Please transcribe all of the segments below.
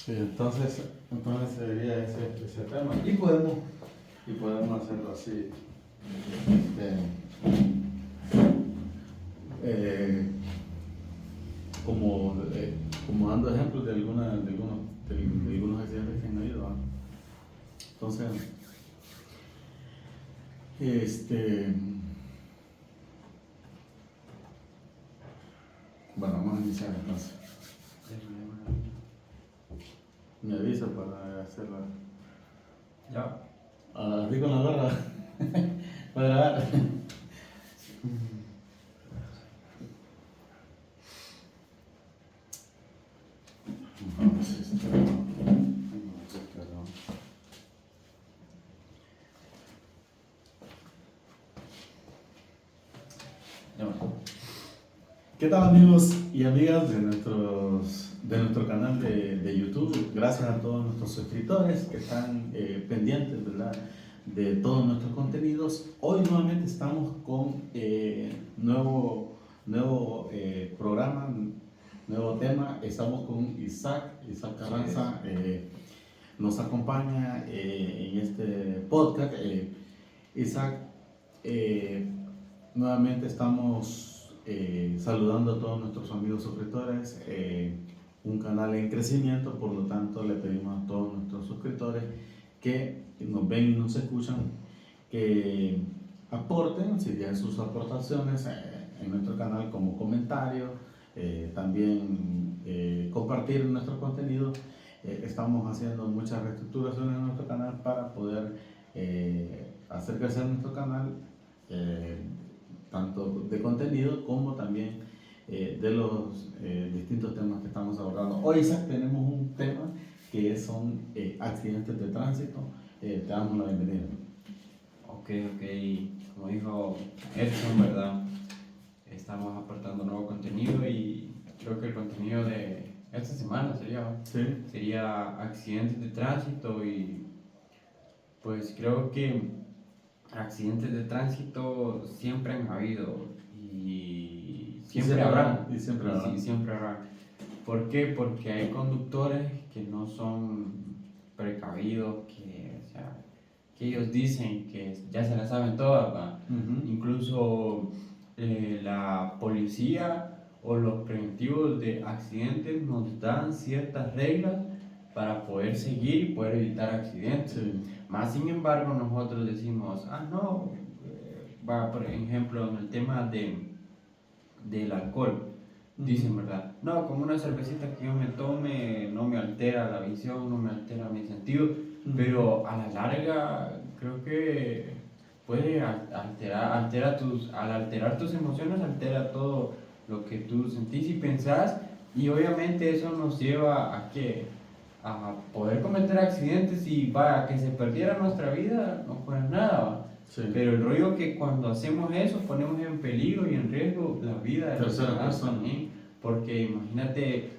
Sí, entonces sería ese tema. Y podemos hacerlo así. Este, eh, como dando ejemplos de algunos accidentes que han habido, ¿no? Entonces, bueno, vamos a iniciar entonces. Me avisa para hacerla. Ya. Así con la barra. Para grabar. ¿Qué tal, amigos y amigas de nuestro canal de YouTube? Gracias a todos nuestros suscriptores que están pendientes, ¿verdad?, de todos nuestros contenidos. Hoy nuevamente estamos con nuevo programa, nuevo tema. Estamos con Isaac Carranza. Nos acompaña en este podcast. Isaac, nuevamente estamos saludando a todos nuestros amigos suscriptores, un canal en crecimiento, por lo tanto le pedimos a todos nuestros suscriptores que nos ven y nos escuchan, que aporten, si tienen sus aportaciones en nuestro canal como comentarios, también compartir nuestro contenido. Estamos haciendo muchas reestructuraciones en nuestro canal para poder hacer crecer nuestro canal, tanto de contenido como también de los distintos temas que estamos abordando. Hoy, Isaac, tenemos un tema que son accidentes de tránsito. Te damos la bienvenida. Ok, como dijo Edson, ¿verdad? Estamos aportando nuevo contenido y creo que el contenido de esta semana sería accidentes de tránsito, y pues creo que accidentes de tránsito siempre han habido y siempre habrán. Y siempre habrán. Sí, siempre habrán. ¿Por qué? Porque hay conductores que no son precavidos, que ellos dicen que ya se la saben todas, ¿va? Incluso la policía o los preventivos de accidentes nos dan ciertas reglas para poder seguir y poder evitar accidentes. Sí. Más sin embargo, nosotros decimos, no, va, por ejemplo, en el tema del alcohol, dicen, ¿verdad? No, como una cervecita que yo me tome no me altera la visión, no me altera mi sentido, pero a la larga creo que puede al alterar tus emociones, altera todo lo que tú sentís y pensás, y obviamente eso nos lleva a poder cometer accidentes, y a que se perdiera nuestra vida, no fuera nada, ¿va? Sí. Pero el rollo que cuando hacemos eso ponemos en peligro y en riesgo la vida de las personas también, porque imagínate,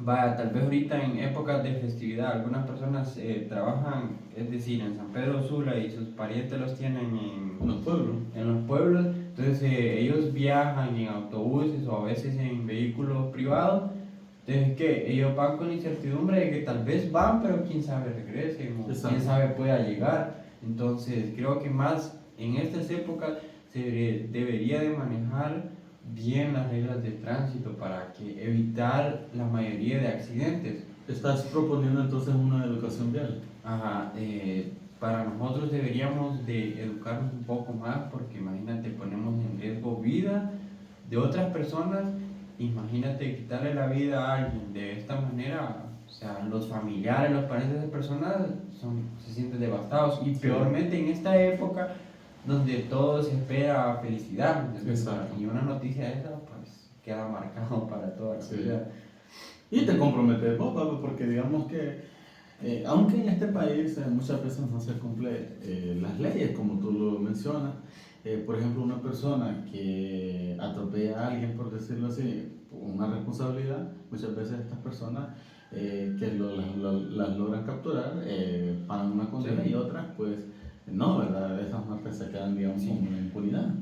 tal vez ahorita en épocas de festividad algunas personas trabajan, es decir, en San Pedro Sula, y sus parientes los tienen en los pueblos, entonces ellos viajan en autobuses o a veces en vehículos privados. Entonces, que ellos van con la incertidumbre de que tal vez van, pero quién sabe regresen, o quién sabe pueda llegar. Entonces, creo que más en estas épocas se debería de manejar bien las reglas de tránsito para evitar la mayoría de accidentes. ¿Estás proponiendo entonces una educación vial? Ajá, para nosotros deberíamos de educarnos un poco más, porque imagínate, ponemos en riesgo vida de otras personas. Imagínate quitarle la vida a alguien de esta manera, o sea, los familiares, los parientes de esas personas se sienten devastados, y peormente en esta época donde todo se espera felicidad. Y una noticia de esa pues queda marcado para toda la vida. Y te comprometes vos, Pablo, porque digamos que aunque en este país muchas veces no se cumplen las leyes, como tú lo mencionas, por ejemplo, una persona que atropella a alguien, por decirlo así, una responsabilidad, muchas veces estas personas que las logran capturar pagan una condena, y otras pues no, ¿verdad? Esas marcas se quedan, digamos, con una impunidad.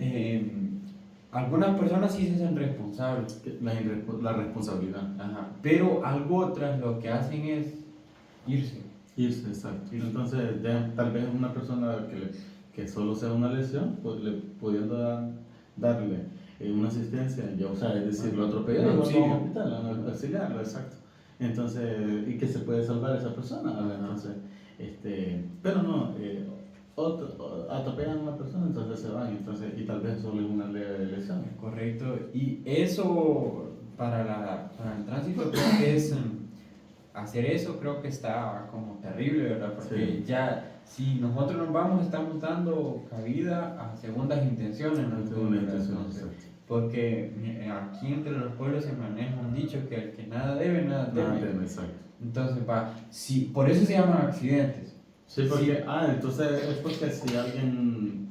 algunas personas sí se hacen responsables. La responsabilidad. Ajá. Pero algo otras lo que hacen es irse. Irse, exacto. Entonces, tal vez una persona que solo sea una lesión, pues pudiendo darle una asistencia, ya, o sea, es decir, lo atropelló y vamos a hospital, auxiliarlo, exacto. Entonces, y que se puede salvar esa persona, ¿verdad? Entonces, pero no, atropellan a una persona, entonces se van, entonces, y tal vez solo es una lesión. Correcto, y eso para el tránsito creo que es, hacer eso creo que está como terrible, ¿verdad? Porque ya, si nosotros nos vamos, estamos dando cabida a segundas intenciones, ¿no? Porque aquí entre los pueblos se maneja un dicho que el que nada debe, nada teme. Exacto. Entonces, sí, por eso se llaman accidentes. Sí, porque, entonces es porque si alguien,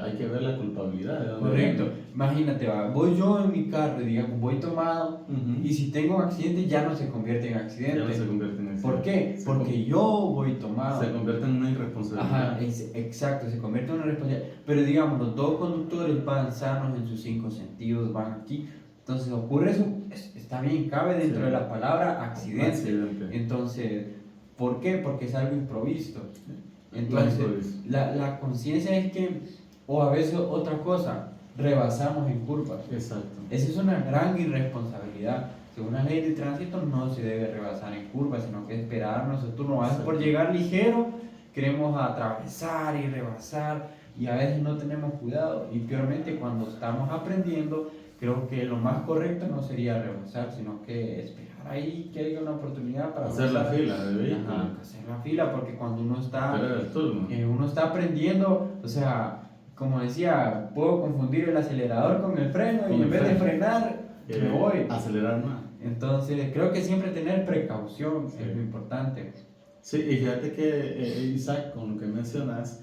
hay que ver la culpabilidad. ¿De correcto, viene? Imagínate, voy yo en mi carro, digamos, voy tomado, y si tengo un accidente ya no se convierte en accidente. Ya no se convierte en accidente. ¿Por qué? Porque yo voy tomado. Se convierte en una irresponsabilidad. Ajá, exacto, se convierte en una responsabilidad. Pero digamos, los dos conductores van sanos en sus 5 sentidos, van aquí. Entonces ocurre eso, está bien, cabe dentro de la palabra accidente. Entonces, ¿por qué? Porque es algo improvisto. Entonces, la conciencia es que, o a veces otra cosa, rebasamos en curvas. Exacto. Esa es una gran irresponsabilidad. Según la ley de tránsito no se debe rebasar en curvas, sino que esperar nuestro turno. A veces por llegar ligero queremos atravesar y rebasar y a veces no tenemos cuidado. Y peormente cuando estamos aprendiendo, creo que lo más correcto no sería rebasar, sino que esperar ahí que haya una oportunidad para hacer la fila de vehículos. Ajá, hacer la fila, porque cuando uno está aprendiendo, o sea, como decía, puedo confundir el acelerador con el freno y en vez de frenar me voy. Acelerar más. Entonces, creo que siempre tener precaución es lo importante. Sí, y fíjate que, Isaac, con lo que mencionas,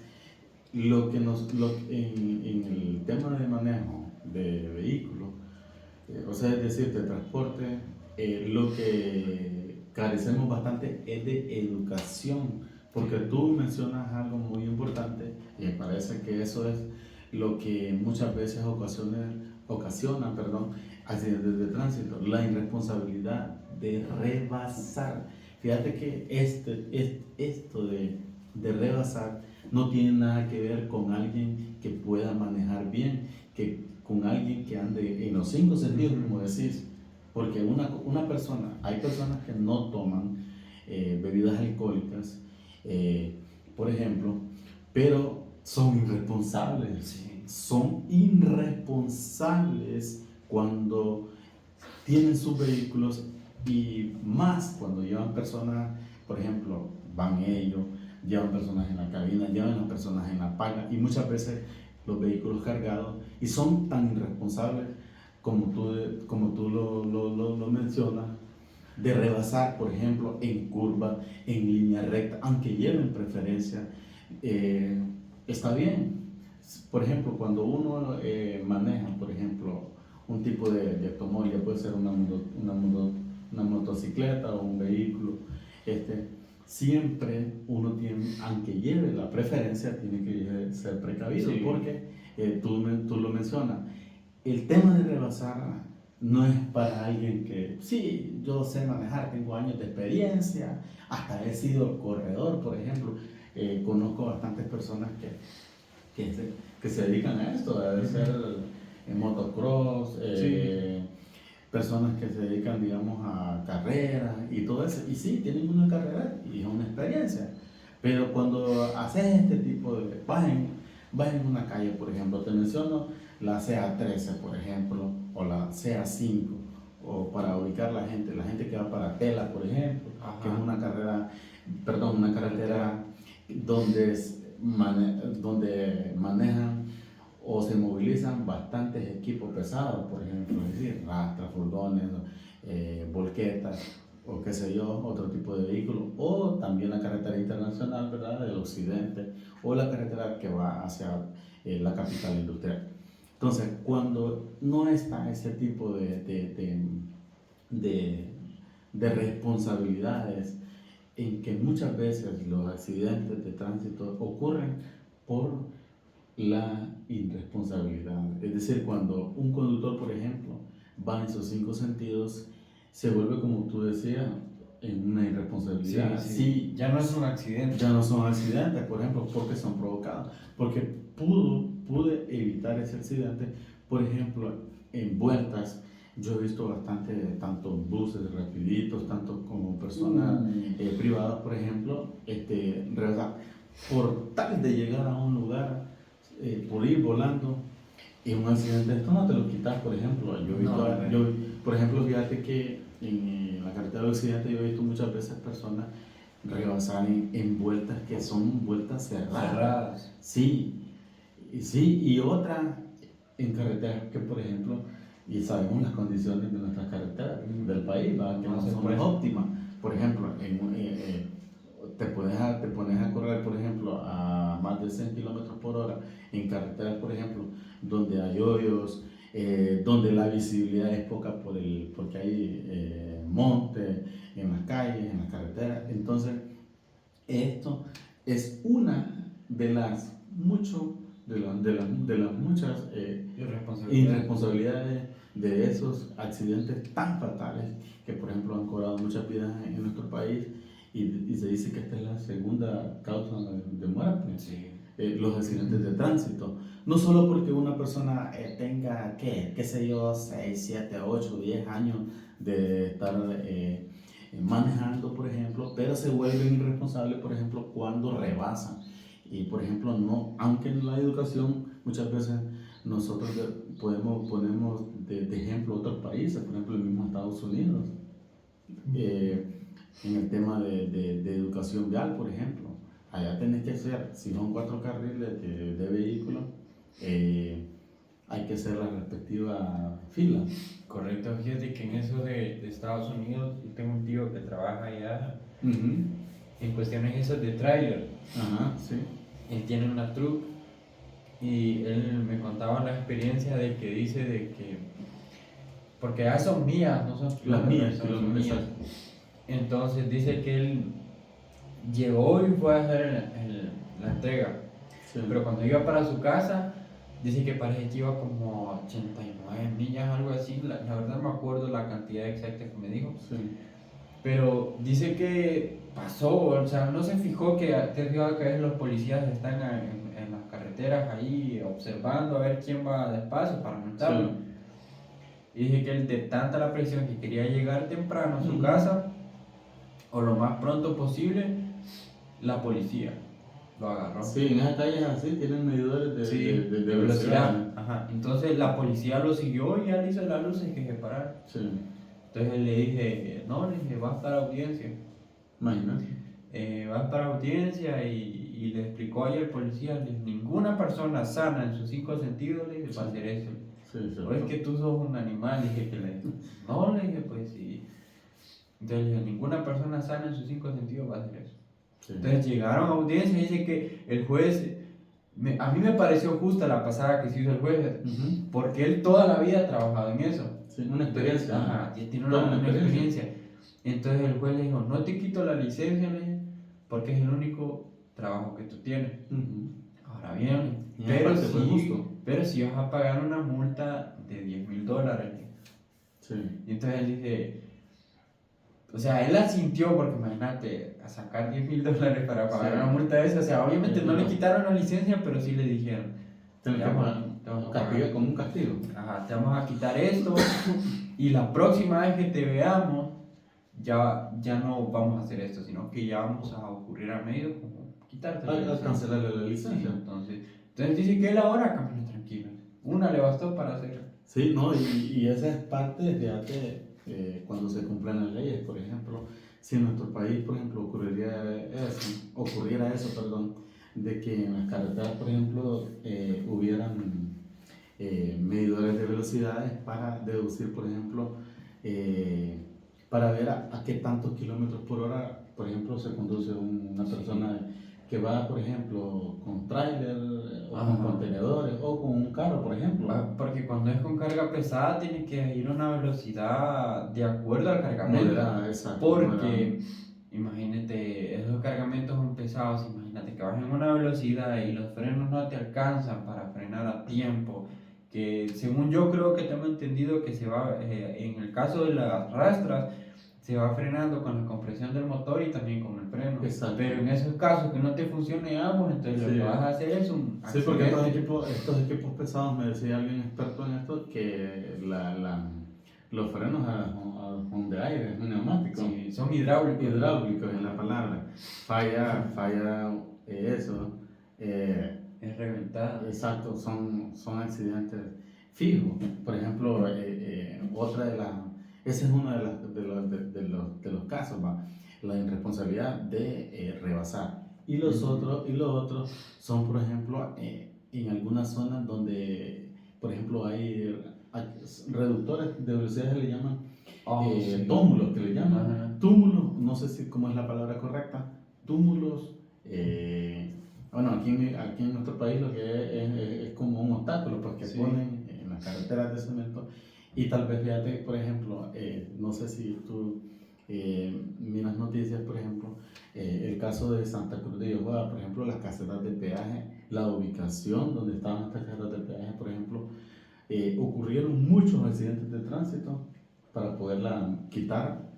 en el tema de manejo de vehículos, o sea, es decir, de transporte, lo que carecemos bastante es de educación, porque tú mencionas algo muy importante y me parece que eso es lo que muchas veces ocasiona accidentes de tránsito, la irresponsabilidad de rebasar. Fíjate que esto de rebasar no tiene nada que ver con alguien que pueda manejar bien, que con alguien que ande en los 5 sentidos, como decís. Porque hay personas que no toman bebidas alcohólicas, por ejemplo, pero son irresponsables. Sí. Son irresponsables cuando tienen sus vehículos y más cuando llevan personas, por ejemplo, van ellos, llevan personas en la cabina, llevan las personas en la paga y muchas veces los vehículos cargados y son tan irresponsables como tú lo mencionas, de rebasar, por ejemplo, en curva, en línea recta, aunque lleven preferencia, está bien. Por ejemplo, cuando uno maneja, por ejemplo, un tipo de automóvil, ya puede ser una motocicleta o un vehículo, siempre uno tiene, aunque lleve la preferencia, tiene que ser precavido, sí. Porque tú lo mencionas, el tema de rebasar no es para alguien que, sí, yo sé manejar, tengo años de experiencia, hasta he sido corredor, por ejemplo. Conozco bastantes personas que se dedican a esto, a hacer motocross, sí. Personas que se dedican, digamos, a carreras y todo eso, y sí, tienen una carrera y es una experiencia, pero cuando haces este tipo de, vas en una calle, por ejemplo, te menciono la CA13, por ejemplo, o la CA5, o para ubicar la gente que va para Tela, por ejemplo, ajá, que es una carretera donde manejan o se movilizan bastantes equipos pesados, por ejemplo, es decir, rastras, furgones, volquetas, o qué sé yo, otro tipo de vehículos, o también la carretera internacional, ¿verdad?, del occidente, o la carretera que va hacia la capital industrial. Entonces, cuando no está ese tipo de responsabilidades, en que muchas veces los accidentes de tránsito ocurren por la irresponsabilidad. Es decir, cuando un conductor, por ejemplo, va en sus 5 sentidos, se vuelve, como tú decías, en una irresponsabilidad. Sí. Ya no es un accidente. Ya no son accidentes, por ejemplo, porque son provocados. Porque pude evitar ese accidente, por ejemplo, en vueltas. Yo he visto bastante, tanto buses rapiditos, tanto como personas privadas, por ejemplo, por tal de llegar a un lugar, por ir volando, y un accidente, esto no te lo quitas, por ejemplo. Por ejemplo, fíjate que en la carretera del occidente yo he visto muchas veces personas rebasar en vueltas que son vueltas cerradas. Sí, y otra en carreteras que, por ejemplo, y sabemos las condiciones de nuestras carreteras del país, ¿verdad? Que no son las óptimas. Por ejemplo, te pones a correr, por ejemplo, a más de 100 kilómetros por hora en carreteras, por ejemplo, donde hay hoyos, donde la visibilidad es poca porque hay monte en las calles, en las carreteras. Entonces, esto es una de las muchas irresponsabilidades de esos accidentes tan fatales que, por ejemplo, han cobrado muchas vidas en nuestro país, y se dice que esta es la segunda causa de muerte. Sí. Los accidentes de tránsito, no solo porque una persona tenga, qué sé yo, 6, 7, 8, 10 años de estar manejando, por ejemplo, pero se vuelven irresponsables, por ejemplo, cuando rebasan. Y, por ejemplo, no, aunque en la educación muchas veces nosotros ponemos de ejemplo otros países, por ejemplo el mismo Estados Unidos, en el tema de educación vial, por ejemplo. Allá tenés que hacer, si son 4 carriles de vehículos, hay que hacer la respectiva fila. Correcto, fíjate que en eso de Estados Unidos, yo tengo un tío que trabaja allá en cuestiones esas de tráiler. Sí. Él tiene una truck y él me contaba la experiencia de que dice de que, porque ya son mías, no son las mías, son mías. Entonces dice que él llegó y fue a hacer la entrega, sí. Pero cuando iba para su casa, dice que parece que iba como 89 millas, algo así. La verdad no me acuerdo la cantidad exacta que me dijo. Sí. Pero dice que pasó, o sea, no se fijó que a veces los policías están en las carreteras ahí observando a ver quién va despacio para multarlo. Sí. Y dice que él, de tanta la presión que quería llegar temprano a su casa, o lo más pronto posible, la policía lo agarró. Sí, en esas calles así tienen medidores de velocidad. Ajá. Entonces la policía lo siguió y ya le hizo las luces que se pararon. Sí. Entonces él le dije, va a estar a audiencia. Imagínate. Va a estar a audiencia y le explicó ahí al policía, ninguna persona sana en sus 5 sentidos le va a hacer eso. Sí, o es que tú sos un animal, dije que no, le dije, pues sí. Entonces le dije, ninguna persona sana en sus 5 sentidos va a hacer eso. Sí. Entonces llegaron a audiencia y dice que el juez, a mí me pareció justa la pasada que se hizo el juez, porque él toda la vida ha trabajado en eso. Sí, una experiencia. Ajá, tiene una experiencia. Entonces el juez le dijo, no te quito la licencia, le dije, porque es el único trabajo que tú tienes. Ahora bien, pero si vas a pagar una multa de $10,000. Sí. Y entonces él dice, o sea, él la sintió, porque imagínate, a sacar $10,000 para pagar una multa de esa, o sea, obviamente no le quitaron la licencia, pero sí le dijeron, te vamos a como un castigo. Ajá, te vamos a quitar esto y la próxima vez que te veamos ya no vamos a hacer esto, sino que ya vamos a ocurrir a medio como quitarte a cancelarle la licencia. Sí, entonces dice que él ahora camina tranquilo. Una le bastó para hacer. Sí, no, y esa es parte de cuando se cumplen las leyes. Por ejemplo, si en nuestro país, por ejemplo, ocurriera eso, de que en las carreteras, por ejemplo, hubieran medidores de velocidades para deducir, por ejemplo, para ver a qué tantos kilómetros por hora, por ejemplo, se conduce una persona que va, por ejemplo, con tráiler o con contenedores o con un carro, por ejemplo. Porque cuando es con carga pesada tiene que ir a una velocidad de acuerdo al cargamento. Exacto. Porque imagínate, esos cargamentos son pesados, imagínate que vas en una velocidad y los frenos no te alcanzan para frenar a tiempo, que según yo creo que tengo entendido que se va, en el caso de las rastras, se va frenando con la compresión del motor y también con el freno. Exacto. Pero en esos casos que no te funcione ambos, entonces lo que vas a hacer es un accidente. Sí, porque estos equipos pesados, me decía alguien experto en esto, que los frenos son de aire, es un neumático. Sí, son hidráulicos. Hidráulicos es la palabra. Falla eso. Es reventada. Exacto, son accidentes fijos. Por ejemplo, otra de las, ese es uno de los casos, ¿va? La irresponsabilidad de rebasar. Y los otros son, por ejemplo, en algunas zonas donde, por ejemplo, hay reductores de velocidad, se le llaman túmulos, que le llaman. Ajá. Túmulos, no sé si cómo es la palabra correcta, túmulos. Bueno, aquí en nuestro país lo que es como un obstáculo, pues, que ponen en las carreteras de cemento. Y tal vez, fíjate, por ejemplo, no sé si tú miras noticias, por ejemplo, el caso de Santa Cruz de Yojoa, por ejemplo, las casetas de peaje, la ubicación donde estaban estas casetas de peaje, por ejemplo, ocurrieron muchos accidentes de tránsito para poderla quitar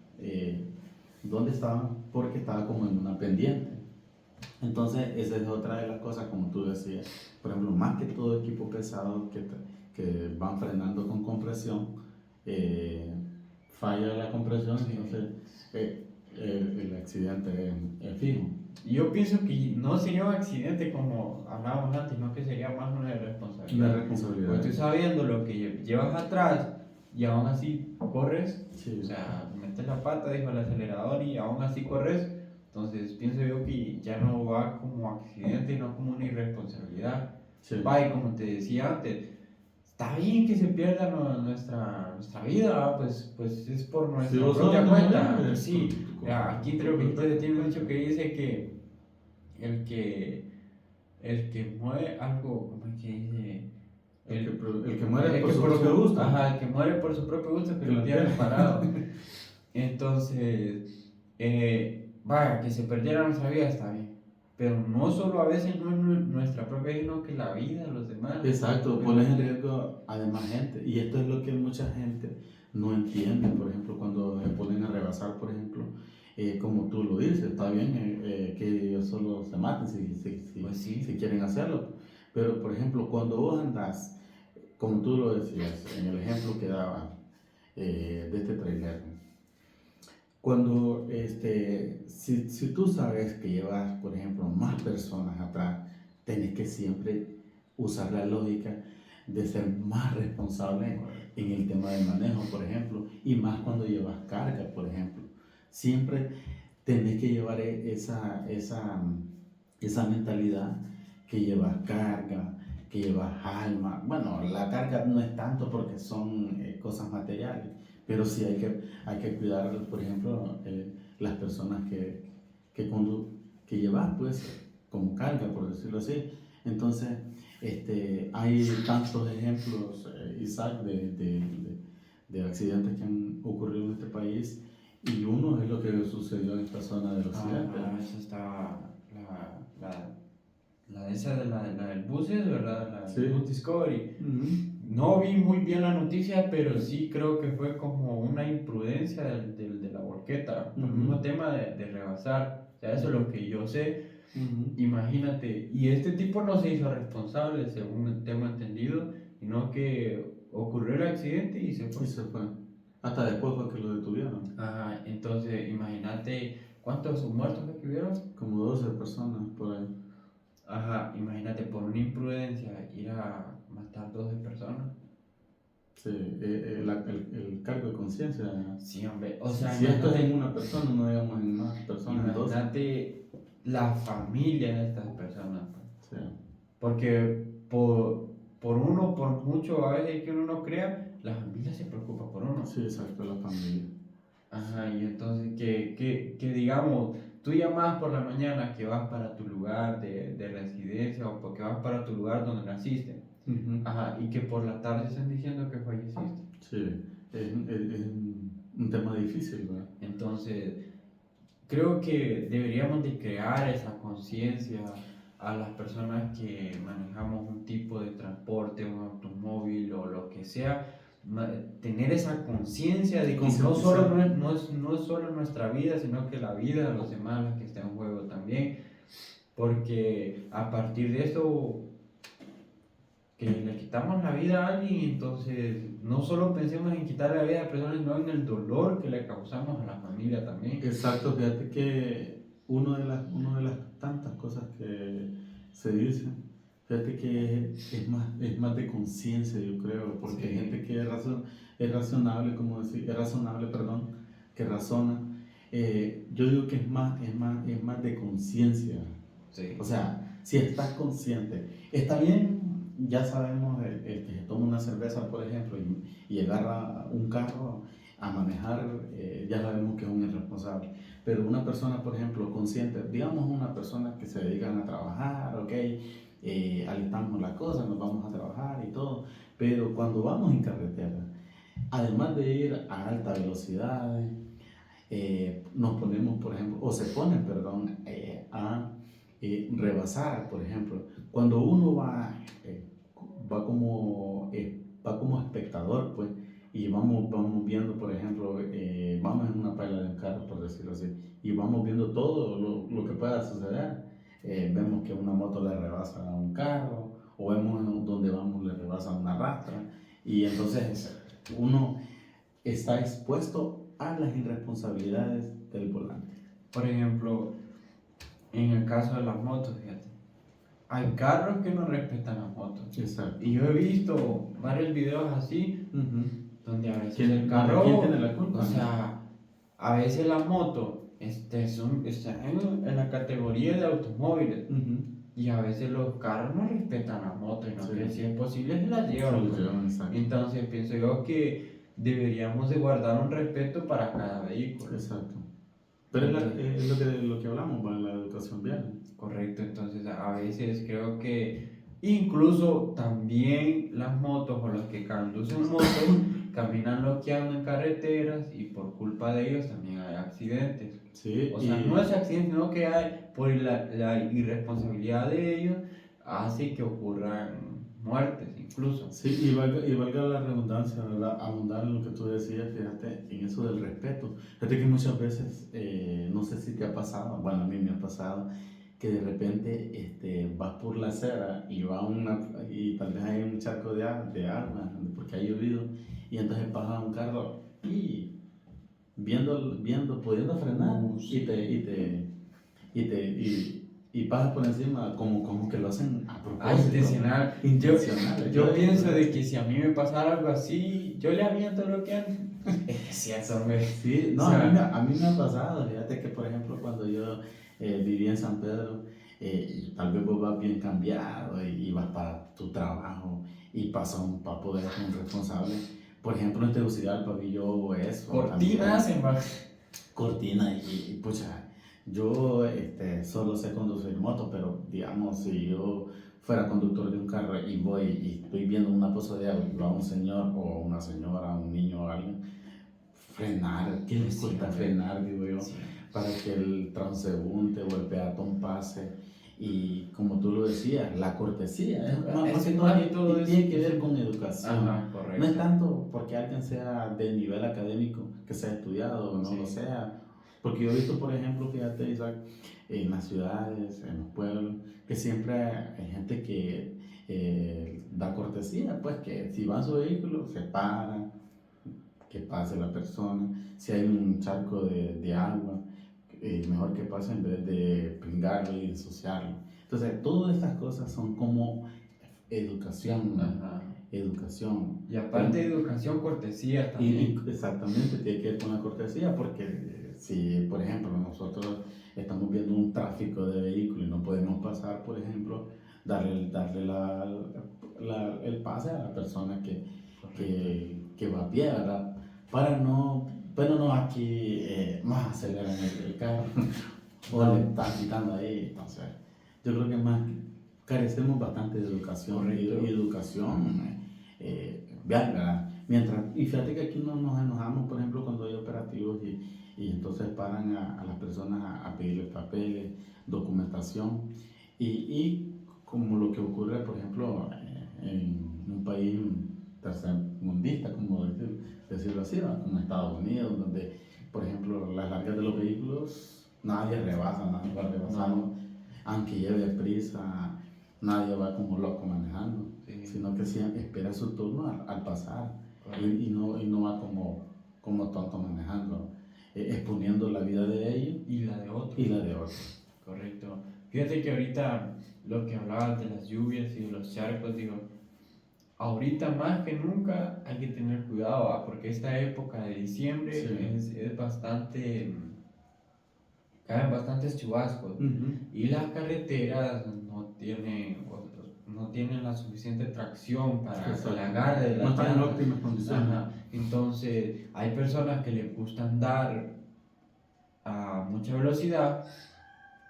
donde estaban, porque estaba como en una pendiente. Entonces, esa es otra de las cosas, como tú decías, por ejemplo, más que todo equipo pesado que van frenando con compresión, falla la compresión, entonces el accidente es fijo. Yo pienso que no sería un accidente como hablábamos antes, sino que sería más una irresponsabilidad. Una responsabilidad. Porque tú sabiendo lo que llevas atrás y aún así corres, Sí. o sea, metes la pata, dijo el acelerador y aún así corres, entonces pienso yo que ya no va como accidente, no como una irresponsabilidad. Sí. Va, y como te decía antes, está bien que se pierda nuestra vida, pues es por nuestra propia cuenta. Sí, aquí creo que tiene un dicho que dice que el que mueve algo, ¿cómo es que dice? El que muere por su propio gusto. Ajá, el que muere por su propio gusto, que lo tiene parado. Entonces, vaya, que se perdiera nuestra vida está bien. Pero no solo a veces no es nuestra propia vida, sino que la vida de los demás. Exacto, pones en riesgo a demás gente. Y esto es lo que mucha gente no entiende, por ejemplo, cuando se ponen a rebasar, por ejemplo, como tú lo dices, está bien que ellos solo se maten Pues sí. si quieren hacerlo. Pero, por ejemplo, cuando vos andás, como tú lo decías, en el ejemplo que daba de este trailer, cuando, si tú sabes que llevas, por ejemplo, más personas atrás, tenés que siempre usar la lógica de ser más responsable en el tema del manejo, por ejemplo, y más cuando llevas carga, por ejemplo. Siempre tenés que llevar esa mentalidad que llevas carga, que llevas alma. Bueno, la carga no es tanto porque son cosas materiales, pero sí hay que cuidar, por ejemplo, las personas que llevas, pues, como carga, por decirlo así. Entonces, hay tantos ejemplos, Isaac, de accidentes que han ocurrido en este país, y uno es lo que sucedió en esta zona del occidente. Esa está esa de la del Buses, ¿verdad? La Bus Discovery. No vi muy bien la noticia, pero sí creo que fue como una imprudencia de la volqueta, por el mismo tema de rebasar. O sea, eso es lo que yo sé. Imagínate, y este tipo no se hizo responsable, según tengo entendido, sino que ocurrió el accidente y se fue. Y se fue. Hasta después fue que lo detuvieron. Ajá, entonces imagínate cuántos muertos que hubieron. Como 12 personas por ahí. Ajá, imagínate por una imprudencia ir a matar 12 personas. Sí, el cargo de conciencia. Sí, hombre, o sea, si esto es en una persona, no digamos en más personas. Imagínate la familia de estas personas. Sí. Porque por mucho a veces que uno no crea, la familia se preocupa por uno. Sí, exacto, la familia. Ajá, y entonces que digamos, tú llamas por la mañana que vas para tu lugar de residencia o porque vas para tu lugar donde naciste. Ajá, y que por la tarde están diciendo que falleciste. Sí, es un tema difícil, ¿verdad? Entonces, creo que deberíamos de crear esa conciencia a las personas que manejamos un tipo de transporte, un automóvil o lo que sea, tener esa conciencia de que no solo no es solo nuestra vida, sino que la vida de los demás la que está en juego también, porque a partir de esto que le quitamos la vida a alguien, entonces no solo pensemos en quitar la vida a personas, sino en el dolor que le causamos a la familia también. Exacto, fíjate que una de las tantas cosas que se dicen, fíjate que es más de conciencia, yo creo, porque hay gente que es razonable, como decir, es razonable, perdón, que razona. Yo digo que es más de conciencia. Sí. O sea, si estás consciente, está bien, ya sabemos, el que se toma una cerveza, por ejemplo, y agarra un carro a manejar, ya sabemos que es un irresponsable. Pero una persona, por ejemplo, consciente, digamos una persona que se dedican a trabajar, ok, alistamos las cosas, nos vamos a trabajar y todo, pero cuando vamos en carretera, además de ir a alta velocidad, nos ponemos, por ejemplo, o se ponen, perdón, a rebasar, por ejemplo. Cuando uno va como espectador, pues, y vamos viendo, por ejemplo, vamos en una paila de un carro, por decirlo así, y vamos viendo todo lo que pueda suceder. Vemos que una moto le rebasa a un carro, o vemos donde vamos le rebasa a una rastra, y entonces uno está expuesto a las irresponsabilidades del volante. Por ejemplo, en el caso de las motos, fíjate, hay carros que no respetan las motos. Exacto. Y yo he visto varios videos así, donde a veces el ¿Quién carro, tiene la culpa? o sea, a veces la moto está en la categoría de automóviles. Y a veces los carros no respetan la moto y no Sí. que si es posible se la llevan. Entonces pienso yo que deberíamos de guardar un respeto para cada vehículo. Exacto. Pero es lo que hablamos, bueno, la educación vial. Correcto, entonces a veces creo que incluso también las motos o los que conducen motos caminan bloqueando en carreteras y por culpa de ellos también hay accidentes. Sí, o sea, no es accidente, sino que hay, por la irresponsabilidad de ellos hace que ocurran muertes incluso. Sí, y valga la redundancia, ¿verdad? Abundar en lo que tú decías, fíjate, en eso del respeto. Fíjate que muchas veces, no sé si te ha pasado, bueno, a mí me ha pasado, que de repente vas por la acera y y tal vez hay un charco de agua, porque ha llovido, y entonces pasa un carro y pudiendo frenar, y pasa por encima como que lo hacen a propósito. Intencional. Yo pienso de que si a mí me pasara algo así, yo le aviento lo que hago. Sí, no, o sea, a mí me ha pasado, fíjate que por ejemplo cuando yo vivía en San Pedro, tal vez vos vas bien cambiado y vas para tu trabajo y pasa un papo de un responsable. Por ejemplo, en Tegucigalpa vi yo eso. Cortina y pucha, yo solo sé conducir moto, pero digamos, si yo fuera conductor de un carro y voy y estoy viendo una poza de agua y va un señor o una señora, un niño o alguien, frenar, ¿qué les cuesta frenar, digo yo? Sí. Para que el transeúnte o el peatón pase. Y como tú lo decías, la cortesía, tiene que ver con educación. Ajá, correcto. No es tanto porque alguien sea de nivel académico, que sea estudiado o no lo sea. Porque yo he visto, por ejemplo, fíjate, Isaac, en las ciudades, en los pueblos, que siempre hay gente que da cortesía, pues que si va en su vehículo, se para, que pase la persona. Si hay un charco de agua, mejor que pase en vez de pringarlo y ensuciarlo. Entonces, todas estas cosas son como educación. Ajá. Educación. Y aparte de educación, cortesía también. Exactamente, tiene que ver con la cortesía, porque si, por ejemplo, nosotros estamos viendo un tráfico de vehículos y no podemos pasar, por ejemplo, darle el pase a la persona que va a pie, ¿verdad? Para no, pero no aquí más aceleran el carro o le están quitando ahí. Entonces, yo creo que más carecemos bastante de educación y educación ¿verdad? Y fíjate que aquí no nos enojamos, por ejemplo, cuando hay operativos y entonces paran a las personas pedirle papeles, documentación, y como lo que ocurre, por ejemplo, en un país tercermundista, como decirlo así, ¿no? Como Estados Unidos, donde, por ejemplo, las largas de los vehículos, nadie rebasa, nadie va rebasando, aunque lleve prisa, nadie va como loco manejando, sino que siempre espera su turno al pasar, y no va como tonto manejando, exponiendo la vida de ellos y la de otros. Y la de otros. Correcto. Fíjate que ahorita lo que hablabas de las lluvias y de los charcos, digo, ahorita más que nunca hay que tener cuidado, ¿va? Porque esta época de diciembre es bastante, caen bastantes chubascos, y las carreteras no tienen la suficiente tracción para el agarre de la no están en llanta. óptimas condiciones. Ajá. Entonces hay personas que les gusta andar a mucha velocidad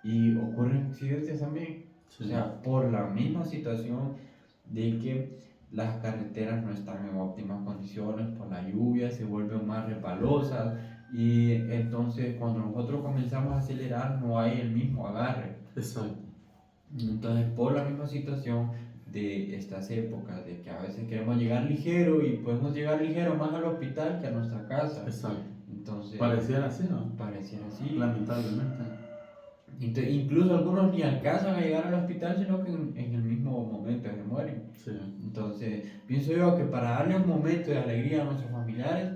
y ocurren accidentes también. O sea, por la misma situación de que las carreteras no están en óptimas condiciones, por la lluvia se vuelven más resbalosas, y entonces cuando nosotros comenzamos a acelerar no hay el mismo agarre. Exacto. Entonces, por la misma situación de estas épocas, de que a veces queremos llegar ligero y podemos llegar ligero más al hospital que a nuestra casa. Exacto. Entonces, pareciera así, ¿no? Pareciera así. Lamentablemente. Incluso algunos ni alcanzan a llegar al hospital, sino que en el mismo momento se mueren. Sí. Entonces, pienso yo que para darle un momento de alegría a nuestros familiares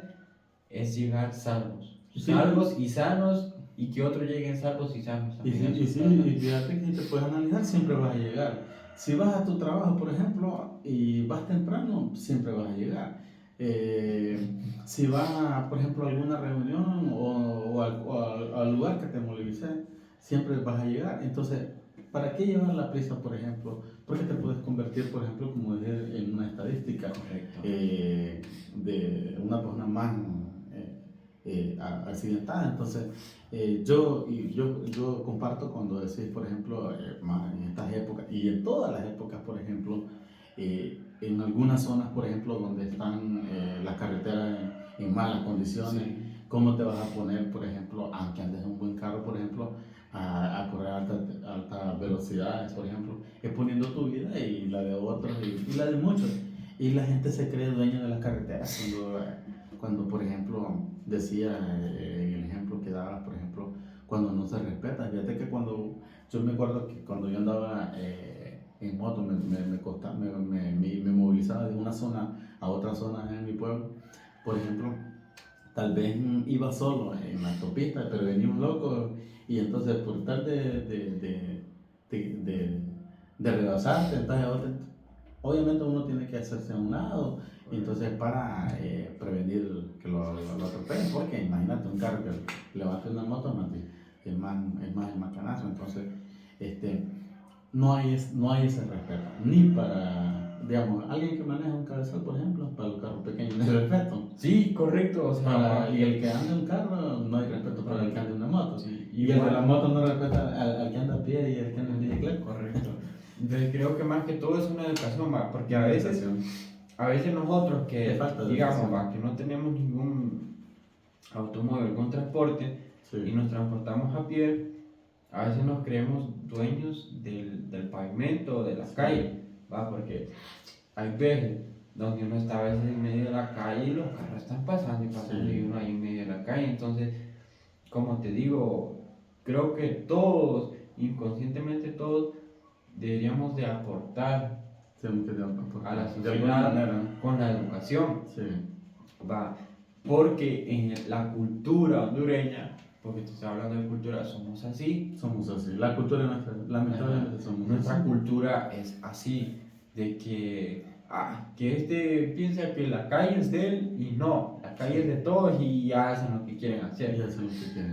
es llegar salvos. Salvos y sanos, y que otros lleguen salvos y sanos también. Y fíjate que si te puedes analizar, siempre vas a llegar. Si vas a tu trabajo, por ejemplo, y vas temprano, siempre vas a llegar. Si vas, por ejemplo, a alguna reunión o al lugar que te movilices, siempre vas a llegar. Entonces, ¿para qué llevar la prisa, por ejemplo? Porque te puedes convertir, por ejemplo, como decir, en una estadística de una persona más accidentada. Entonces, yo comparto cuando decís, por ejemplo, más en estas épocas y en todas las épocas, por ejemplo, en algunas zonas, por ejemplo, donde están las carreteras en malas condiciones, ¿cómo te vas a poner, por ejemplo, aunque andes en un buen carro, por ejemplo, a correr a altas velocidades, por ejemplo, exponiendo tu vida y la de otros y la de muchos? Y la gente se cree dueño de las carreteras cuando por ejemplo, decía en el ejemplo que daba, por ejemplo, cuando no se respeta. Fíjate que yo me acuerdo que cuando yo andaba en moto, me movilizaba de una zona a otra zona en mi pueblo, por ejemplo, tal vez iba solo en la autopista, pero venía un loco, y entonces por tal de rebasarte, entonces obviamente uno tiene que hacerse a un lado, y entonces para prevenir que lo atropellen, porque imagínate un carro que levante una moto, es más el macanazo. Entonces no hay ese respeto, ni para, digamos, alguien que maneja un cabezal, por ejemplo, para los carros pequeños no hay respeto. Sí, correcto. O sea, y el que anda en un carro, no hay respeto para el que anda en una moto. Sí, y el de la moto no respeta al que anda a pie y al que anda en bicicleta. Correcto. Entonces creo que más que todo es una educación, ¿va? Porque a veces nosotros que, digamos, ¿va? Que no tenemos ningún automóvil, algún transporte, y nos transportamos a pie, a veces nos creemos dueños del pavimento, de la calle, ¿va? Porque hay veces donde uno está a veces en medio de la calle y los carros están pasando y pasando, y uno ahí en medio de la calle. Entonces, como te digo, creo que todos, inconscientemente todos, deberíamos de aportar a la sociedad con la educación, ¿va? Porque en la cultura hondureña, porque te estoy hablando de cultura, somos así. La cultura nuestra, lamentablemente somos nuestra así. Cultura es así, de que piensa que la calle es de él, y no, la calle es de todos, y ya hacen lo que quieren hacer.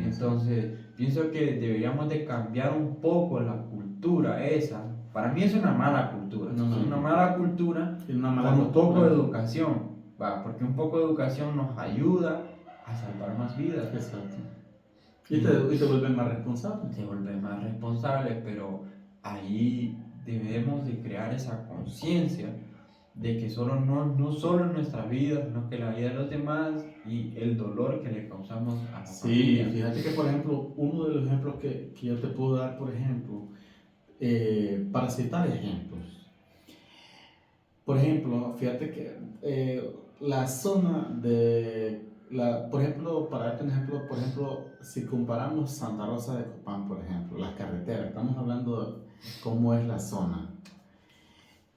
Entonces, pienso que deberíamos de cambiar un poco la cultura esa. Para mí es una mala cultura, es una mala cultura con un poco de educación, ¿va? Porque un poco de educación nos ayuda a salvar más vidas. Exacto. Y te vuelven más responsables. Te vuelven más responsables, pero ahí debemos de crear esa conciencia de que no solo en nuestra vida, sino que la vida de los demás y el dolor que le causamos a la familia. Sí, fíjate que por ejemplo, uno de los ejemplos que yo te puedo dar, por ejemplo, para citar ejemplos, por ejemplo, fíjate que la zona por ejemplo, para darte un ejemplo, por ejemplo, si comparamos Santa Rosa de Copán, por ejemplo, las carreteras, estamos hablando de cómo es la zona.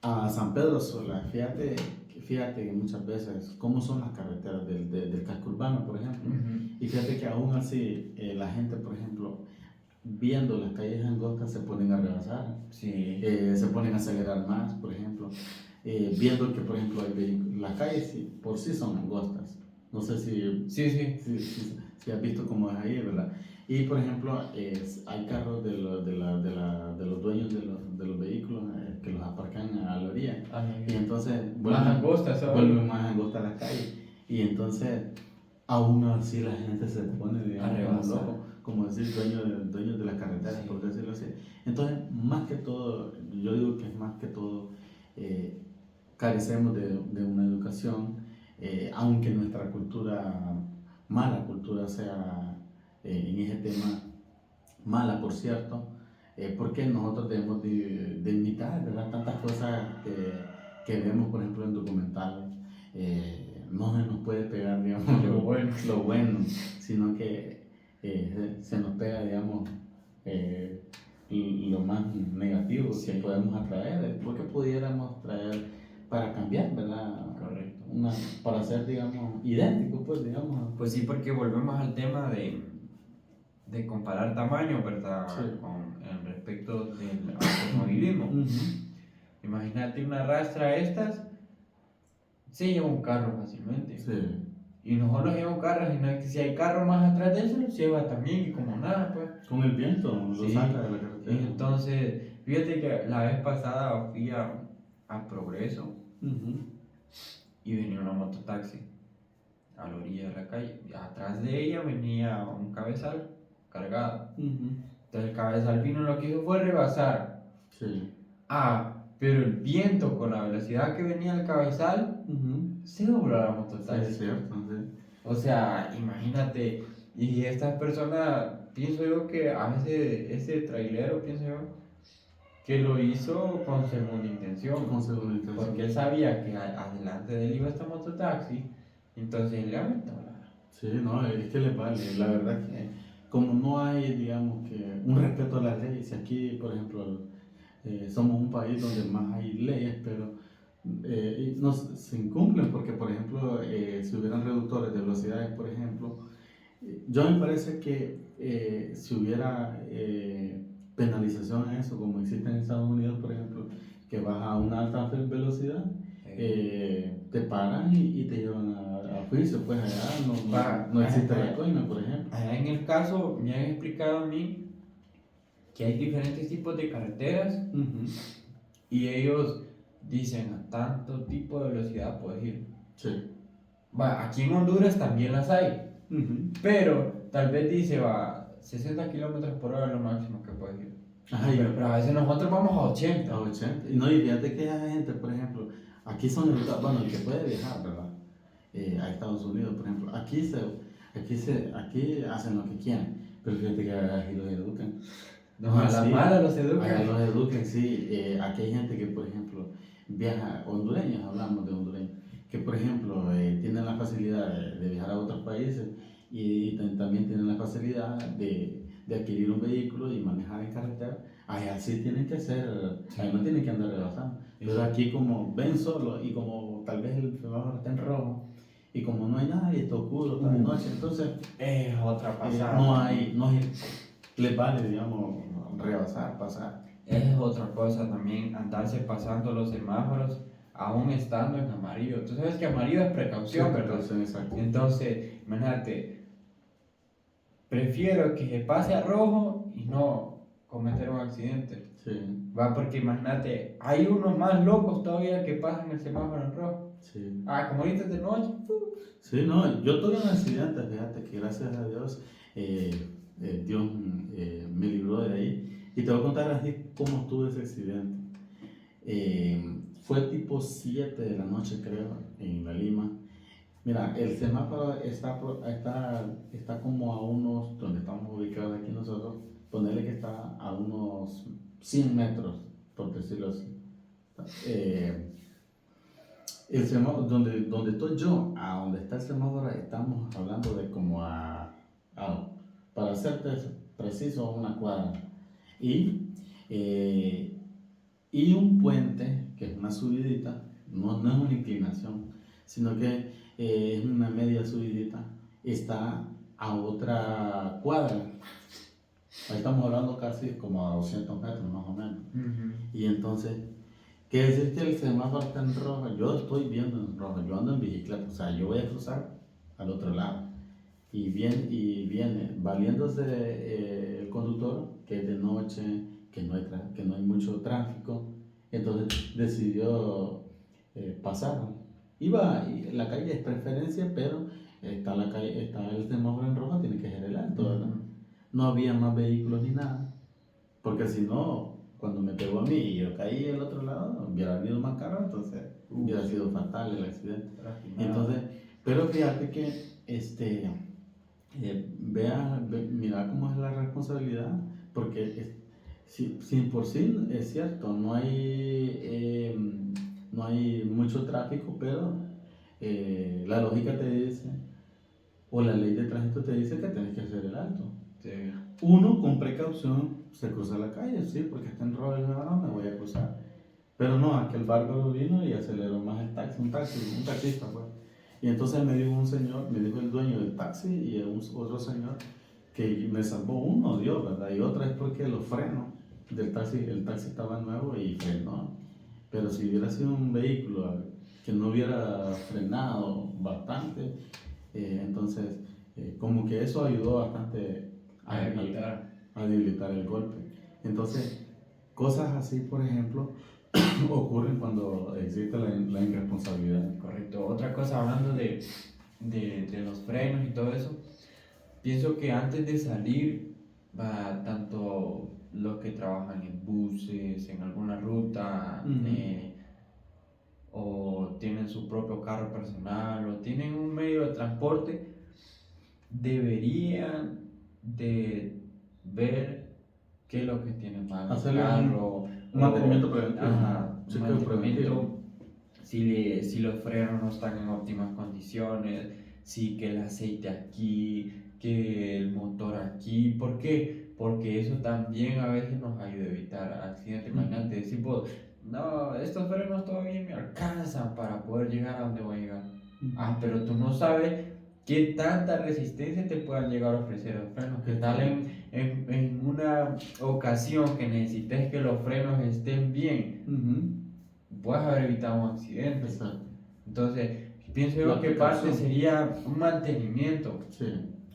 A San Pedro Sula, fíjate que muchas veces cómo son las carreteras del casco urbano, por ejemplo, y fíjate que aún así la gente, por ejemplo, viendo las calles angostas se ponen a rebasar, Sí. Se ponen a acelerar más, por ejemplo, viendo que, por ejemplo, las calles por sí son angostas. No sé si has visto cómo es ahí, ¿verdad? Y, por ejemplo, hay carros de los dueños de los vehículos que los aparcan a la orilla. Y entonces vuelven más angostas las calles. Y entonces, aún así la gente se pone, digamos, como loco, como decir, dueños de las carreteras, por decirlo así. Entonces, más que todo, yo digo que es más que todo, carecemos de una educación, aunque nuestra mala cultura sea en ese tema, mala por cierto, porque nosotros debemos de imitar, ¿verdad? Tantas cosas que vemos, por ejemplo, en documentales, no se nos puede pegar, digamos, lo bueno, sino que se nos pega, digamos, lo más negativo que podemos atraer, porque pudiéramos traer para cambiar, ¿verdad? Correcto. Para ser, digamos, idénticos, pues, digamos. Pues sí, porque volvemos al tema de comparar tamaño, ¿verdad? Sí. Con el respecto del automovilismo. Imagínate una rastra estas, se lleva un carro fácilmente. Sí. Y no solo lleva un carro, sino que si hay carro más atrás de eso, lo lleva también, y como nada, pues. Con el viento lo saca de la carretera. Entonces, fíjate que la vez pasada fui a Progreso y venía una mototaxi a la orilla de la calle. Y atrás de ella venía un cabezal cargado. Entonces el cabezal vino, lo que hizo fue rebasar. Sí. Pero el viento con la velocidad que venía el cabezal se dobló a la mototaxi. Sí, es cierto, sí. O sea, imagínate, y estas personas, pienso yo que a veces ese trailero, pienso yo, que lo hizo con segunda intención. Porque él sabía que adelante de él iba esta mototaxi, entonces le aventó la... Sí, no, es que le vale. La verdad que como no hay, digamos, que un respeto a las leyes, aquí, por ejemplo, somos un país donde más hay leyes, pero no se incumplen porque, por ejemplo, si hubieran reductores de velocidades, por ejemplo, yo me parece que si hubiera penalización en eso, como existe en Estados Unidos, por ejemplo, que vas a una alta velocidad, te paran y te llevan a juicio, pues allá no existe la coima, por ejemplo. Allá en el caso me han explicado a mí que hay diferentes tipos de carreteras y ellos dicen a tanto tipo de velocidad puedes ir. Sí. Aquí en Honduras también las hay, pero tal vez dice 60 kilómetros por hora es lo máximo que puedes ir. Pero a veces nosotros vamos a 80. A 80. Y no, y fíjate que hay gente, por ejemplo, aquí son educados, bueno, el que puede viajar, ¿verdad? A Estados Unidos, por ejemplo, aquí hacen lo que quieren, pero fíjate que aquí los educan. No, a la mala los educan. Allá los educan, sí. Aquí hay gente que, por ejemplo, viaja, hondureños, hablamos de hondureños, que, por ejemplo, tienen la facilidad de viajar a otros países y también tienen la facilidad de adquirir un vehículo y manejar en carretera. Allá sí tienen que ser, allá no tienen que andar rebasando. Pero aquí como ven solo y como tal vez el semáforo está en rojo y como no hay nada y está oscuro, está de noche, entonces es otra pasada. no hay, les vale, digamos, rebasar, pasar. Es otra cosa también, andarse pasando los semáforos aún estando en amarillo. Tú sabes que amarillo es precaución, Sí, ¿verdad? precaución, exacto. Entonces, imagínate, prefiero que se pase a rojo y no cometer un accidente. Sí. Porque imagínate, hay unos más locos todavía que pasan el semáforo en rojo. Sí. Como ahorita es de noche. Sí, no, yo tuve un accidente, fíjate que gracias a Dios, Dios me libró de ahí. Y te voy a contar así cómo tuve ese accidente. fue tipo 7 de la noche, creo, en la Lima. Mira, el semáforo está como a unos, donde estamos ubicados aquí nosotros, ponerle que está a unos 100 metros, por decirlo así. El semáforo, donde estoy yo, a donde está el semáforo, estamos hablando de como para serte preciso, una cuadra. Eh, y un puente, que es una subidita, no es una inclinación, sino que es una media subidita, está a otra cuadra. Ahí estamos hablando casi como a 200 metros más o menos. Y entonces, quiere decir que el semáforo está en rojo, yo estoy viendo en rojo, yo ando en bicicleta, o sea, yo voy a cruzar al otro lado. Y viene valiéndose el conductor, que es de noche, que no hay mucho tráfico, entonces decidió pasar. La calle es preferencia, pero está el semáforo en rojo, tiene que ser el alto, ¿verdad? No había más vehículos ni nada, porque si no, cuando me pegó a mí y yo caí al otro lado, hubiera venido más carro, entonces hubiera sido fatal el accidente. Entonces, pero fíjate que mira cómo es la responsabilidad, porque si por sí es cierto, no hay mucho tráfico, pero la lógica te dice, o la ley de tránsito te dice que tienes que hacer el alto. Sí. Uno con precaución se cruza la calle, sí, porque está en rojo el semáforo, me voy a cruzar. Pero no, aquel bárbaro vino y aceleró más el taxi, un taxista pues. Y entonces me dijo el dueño del taxi y otro señor que me salvó uno, Dios, ¿verdad? Y otra es porque los frenos del taxi, el taxi estaba nuevo y frenó. Pero si hubiera sido un vehículo que no hubiera frenado bastante, entonces como que eso ayudó bastante a debilitar el golpe. Entonces, cosas así, por ejemplo, ocurren cuando existe la irresponsabilidad. Correcto. Otra cosa, hablando de los frenos y todo eso, pienso que antes de salir, tanto los que trabajan en buses, en alguna ruta, o tienen su propio carro personal, o tienen un medio de transporte, deberían de ver qué es lo que tiene mal el carro. Un mantenimiento preventivo. Un mantenimiento, si los frenos no están en óptimas condiciones, si que el aceite aquí, que el motor aquí. ¿Por qué? Porque eso también a veces nos ayuda a evitar accidentes. Imagínate decir, vos, no, estos frenos todavía me alcanzan para poder llegar a donde voy a llegar. Pero tú no sabes qué tanta resistencia te puedan llegar a ofrecer los frenos. ¿Qué tal en una ocasión que necesites que los frenos estén bien? Puedes haber evitado un accidente. Exacto. Entonces, pienso yo que parte sería un mantenimiento. Sí.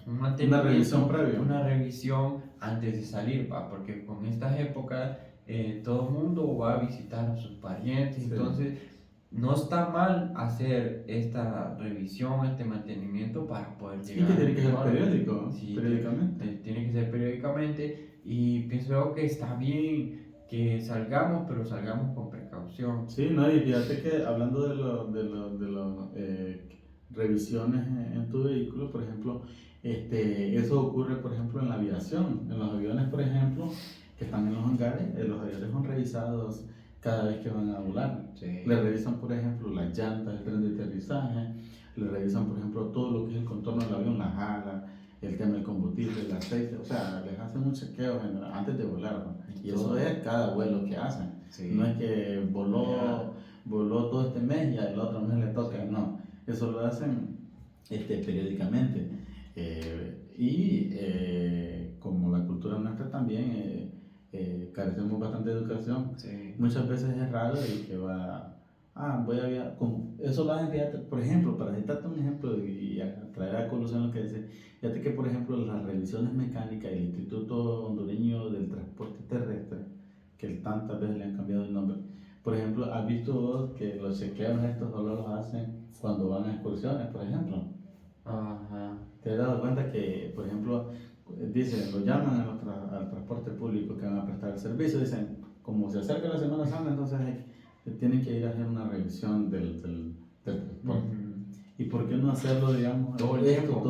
Una revisión previa. Una revisión antes de salir, porque con estas épocas todo el mundo va a visitar a sus parientes. Sí. Entonces, no está mal hacer esta revisión, este mantenimiento para poder llegar. Y que tiene que ser periódico, sí, periódicamente. Tiene que ser periódicamente, y pienso yo que está bien que salgamos, pero salgamos con precaución. Sí, no, y fíjate que hablando de las revisiones en tu vehículo, por ejemplo, eso ocurre, por ejemplo, en la aviación. En los aviones, por ejemplo, que están en los hangares, los aviones son revisados cada vez que van a volar. Sí. Le revisan, por ejemplo, las llantas, el tren de aterrizaje, le revisan, por ejemplo, todo lo que es el contorno del avión, las alas, el tema del combustible, el aceite, o sea, les hacen un chequeo general antes de volar, ¿no? Y eso es cada vuelo que hacen. Sí. No es que voló todo este mes y al otro mes le toca, sí. No, eso lo hacen periódicamente. Como la cultura nuestra también carecemos bastante de educación, sí. Muchas veces es raro el que va, eso lo hacen, fíjate, por ejemplo, para citarte un ejemplo y traer a colación lo que dice, fíjate que por ejemplo las revisiones mecánicas del Instituto Hondureño del Transporte Terrestre, que tantas veces le han cambiado el nombre, por ejemplo, ¿has visto vos que los chequeos estos solo los hacen cuando van a excursiones, por ejemplo? Ajá. ¿Te has dado cuenta que, por ejemplo, dicen, lo llaman al transporte público que van a prestar el servicio, dicen, como se acerca la Semana Santa, entonces tienen que ir a hacer una revisión del transporte. ¿Y por qué no hacerlo, digamos, todo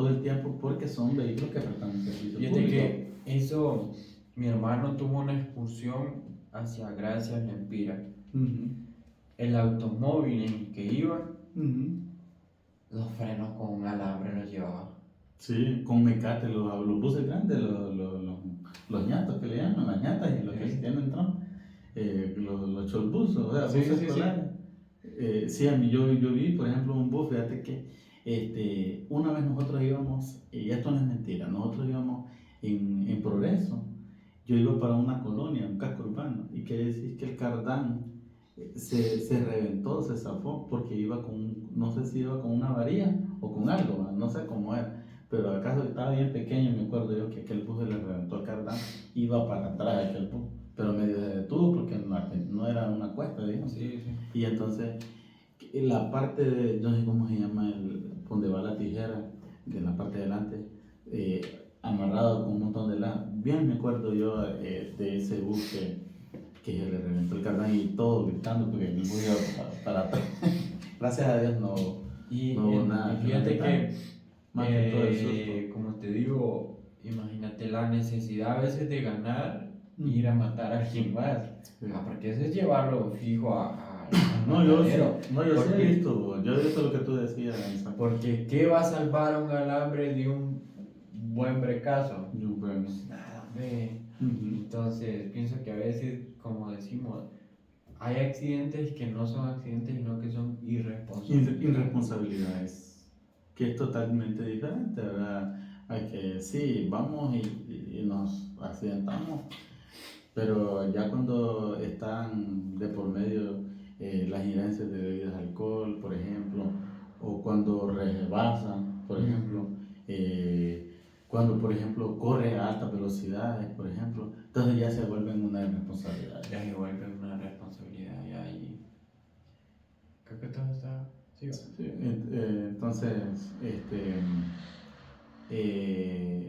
el tiempo? Porque son vehículos que prestan un servicio público. Que eso, mi hermano tuvo una excursión hacia Gracias Lempira. El automóvil en el que iba, los frenos con un alambre los llevaba. Sí, con mecate, los buses grandes, los ñatos que le llaman, las ñatas y los que tienen Trump, los cholbus, o sea, buses escolares. Sí, a mí yo vi, por ejemplo, un bus, fíjate que una vez nosotros íbamos, y esto no es mentira, nosotros íbamos en Progreso, yo iba para una colonia, un casco urbano, y quiere decir que el cardán se reventó, se zafó, porque iba no sé si iba con una varilla o con algo, no sé cómo era, pero acaso estaba bien pequeño, me acuerdo yo que aquel bus se le reventó el cardán, iba para atrás aquel bus, pero medio se detuvo porque no era una cuesta, digamos. Sí. Y entonces, la parte de, yo no sé cómo se llama, donde va la tijera, de la parte de adelante, amarrado con un montón de bien me acuerdo yo de ese bus que se le reventó el cardán y todo gritando porque el bus iba para atrás. Gracias a Dios no hubo nada. Y fíjate que, más que todo el susto. como te digo, imagínate la necesidad a veces de ganar e ir a matar a alguien más. Sí. Porque eso es llevarlo fijo a no, yo sí he visto lo que tú decías. Porque ¿qué va a salvar a un alambre de un buen brecazo? Nada, ve. Entonces, pienso que a veces, como decimos, hay accidentes que no son accidentes, sino que son irresponsabilidades. Que es totalmente diferente, ¿verdad? Hay que, sí, vamos y nos accidentamos, pero ya cuando están de por medio las injerencias de bebidas de alcohol, por ejemplo, o cuando rebasan, por ejemplo, cuando, por ejemplo, corre a altas velocidades, por ejemplo, entonces ya se vuelven una responsabilidad. Ya se vuelven una responsabilidad, ya y creo que todo está... Sí, entonces,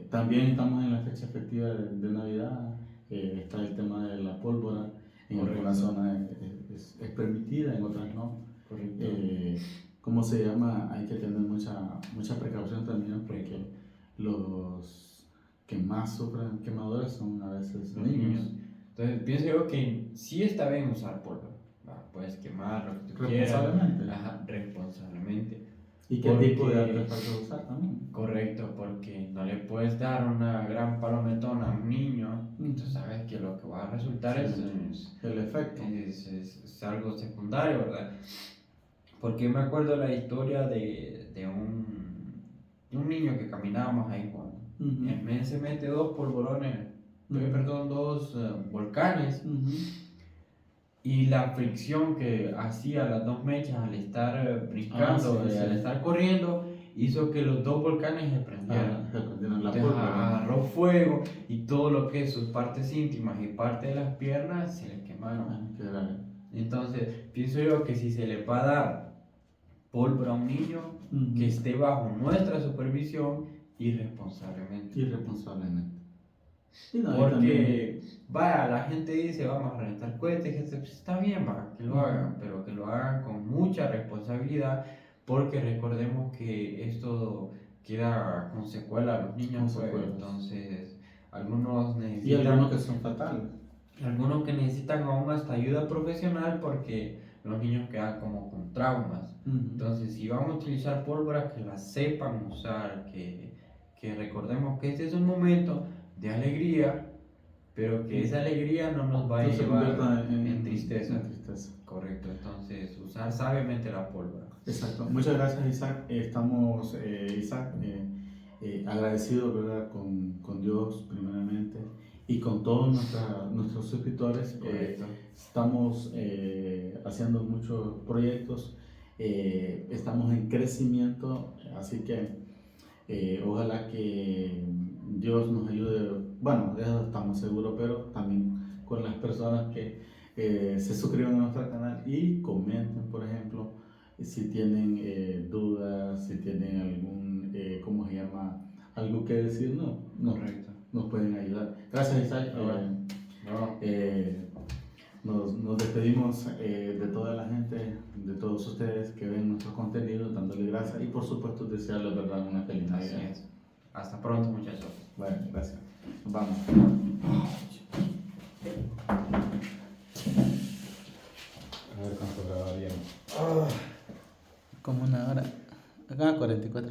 también estamos en la fecha efectiva de Navidad, está el tema de la pólvora, en algunas zonas es permitida, en otras no. Correcto. ¿Cómo se llama? Hay que tener mucha precaución también porque los que más sufren quemaduras son a veces los niños. Entonces pienso yo que sí está bien usar pólvora, puedes quemar lo que tú responsablemente. Quieras. Ajá, responsablemente. ¿Y qué tipo de artefactos usar también? Correcto, porque no le puedes dar una gran palometona a un niño, y tú sabes que lo que va a resultar es el efecto. Es algo secundario, ¿verdad? Porque me acuerdo la historia de un niño que caminábamos ahí jugando. El men se mete dos volcanes. Y la fricción que hacía las dos mechas al estar brincando, al estar corriendo, hizo que los dos volcanes se prendieran. Agarró fuego y todo lo que es sus partes íntimas y parte de las piernas se le quemaron. Entonces, pienso yo que si se le va a dar pólvora a un niño, que esté bajo nuestra supervisión irresponsablemente. Porque, vaya, la gente dice vamos a reventar cohetes, está bien, que lo hagan, pero que lo hagan con mucha responsabilidad, porque recordemos que esto queda con secuela a los niños, entonces algunos necesitan... Y algunos que son fatales. Algunos que necesitan aún hasta ayuda profesional porque los niños quedan como con traumas. Entonces, si vamos a utilizar pólvora, que la sepan usar, que recordemos que este es un momento de alegría, pero que esa alegría no nos vaya a llevar en tristeza. Correcto, entonces usar sabiamente la pólvora. Exacto. Muchas gracias, Isaac. Estamos, agradecidos, ¿verdad? con Dios primeramente y con todos nuestros suscriptores. Estamos haciendo muchos proyectos, estamos en crecimiento, así que ojalá que Dios nos ayude. Bueno, de eso estamos seguros, pero también con las personas que se suscriban a nuestro canal y comenten, por ejemplo, si tienen dudas, si tienen algún, ¿cómo se llama? Algo que decir, nos pueden ayudar. Gracias, Isaac. nos despedimos de toda la gente, de todos ustedes que ven nuestros contenidos, dándole gracias y por supuesto desearles, ¿verdad?, una feliz Navidad. Así es. Hasta pronto, muchachos. Bueno, gracias. Nos vamos. A ver cuánto grabaríamos. Como una hora. Acá 44.